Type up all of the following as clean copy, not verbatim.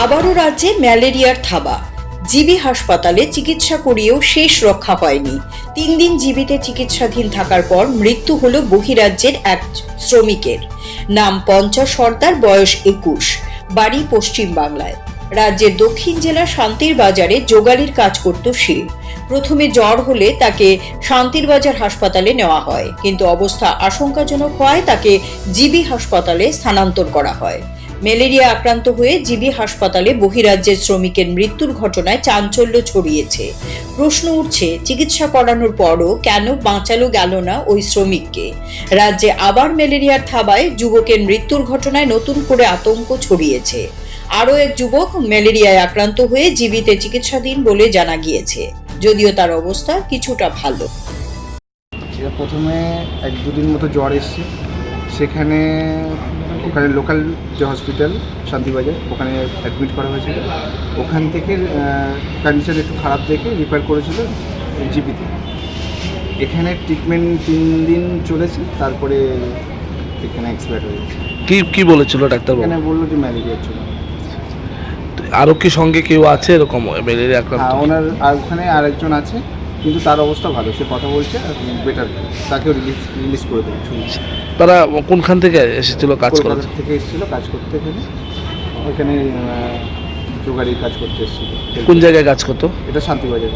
আবারও রাজ্যে ম্যালেরিয়ার থাবা। জিবি হাসপাতালে চিকিৎসা করিয়েও শেষ রক্ষা হয়নি। 3 দিন জিবিতে চিকিৎসাধীন থাকার পর মৃত্যু হলো বহিরাজ্যের এক শ্রমিকের। নাম পঞ্চা সর্দার, বয়স 21, বাড়ি পশ্চিম বাংলায়। রাজ্যের দক্ষিণ জেলার শান্তির বাজারে যোগালির কাজ করত সে। প্রথমে জ্বর হলে তাকে শান্তির বাজার হাসপাতালে নেওয়া হয়, কিন্তু অবস্থা আশঙ্কাজনক হওয়ায় তাকে জিবি হাসপাতালে স্থানান্তর করা হয়। ম্যালেরিয়া আক্রান্ত হয়ে জিবি হাসপাতালে বহিরাজ্যের শ্রমিকের মৃত্যুর ঘটনায় চাঞ্চল্য ছড়িয়েছে। প্রশ্ন উঠছে, চিকিৎসা করানোর পরও কেন বাঁচানো গেল না ওই শ্রমিককে? রাজ্যে আবার ম্যালেরিয়ার থাবায় যুবকের মৃত্যুর ঘটনায় নতুন করে আতঙ্ক ছড়িয়েছে। আরও এক যুবক ম্যালেরিয়ায় আক্রান্ত হয়ে জিবিতে চিকিৎসাধীন বলে জানা গিয়েছে, যদিও তার অবস্থা কিছুটা ভালো। প্রথমে 1-2 দিন মতো জ্বর এসছে, সেখানে ওখানে লোকাল যে হসপিটাল শান্তিবাজার, ওখানে অ্যাডমিট করা হয়েছিল। ওখান থেকে কন্ডিশন একটু খারাপ দেখে রিফার করেছিল জিবিতে। এখানে ট্রিটমেন্ট 3 দিন চলেছে, তারপরে এখানে এক্সপায়ার হয়ে গেছে। কি বলেছিল ডাক্তার? এখানে বললো যে ম্যালেরিয়ার জন্য। আরও কি সঙ্গে কেউ আছে এরকম ম্যালেরিয়া আক্রান্ত? হ্যাঁ, ওনার আর ওখানে আরেকজন আছে, কিন্তু তার অবস্থা ভালো, সে কথা বলছে, বেটার, তাকেও রিলিজ করে দেবে। তারা কোনখান থেকে এসেছিল কাজ করতে? কলকাতা থেকে এসেছিল কাজ করতে, এখানে যোগাড়ির কাজ করতে এসেছিল। কোন জায়গায় কাজ করতো? এটা শান্তিবাজার।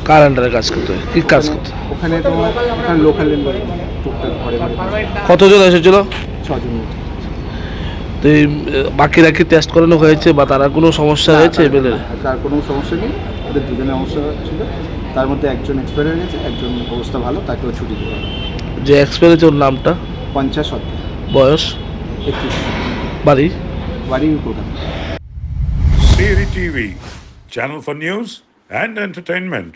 কার আন্ডারে কাজ করতো? কি কাজ করতো? ওখানে তোমার লোকাল টুকটাক ঘরে কতজন এসেছিল? 6 জন। তো এই বাকিরা কি টেস্ট করানো হয়েছে বা তারা কোনো সমস্যা হয়েছে? তার কোনো সমস্যা নেই, ওদের দুজনের সমস্যা ছিল। তার মধ্যে একজন এক্সপায়ার হয়ে গেছে, একজন অবস্থা ভালো, তাকেও ছুটি দেওয়া হবে। যে এক্সপায়ার হয়েছে ওর নামটা? পঞ্চা সর্দার, বয়স? 21, বাড়ি Kolkata. Siri TV, channel for news and entertainment.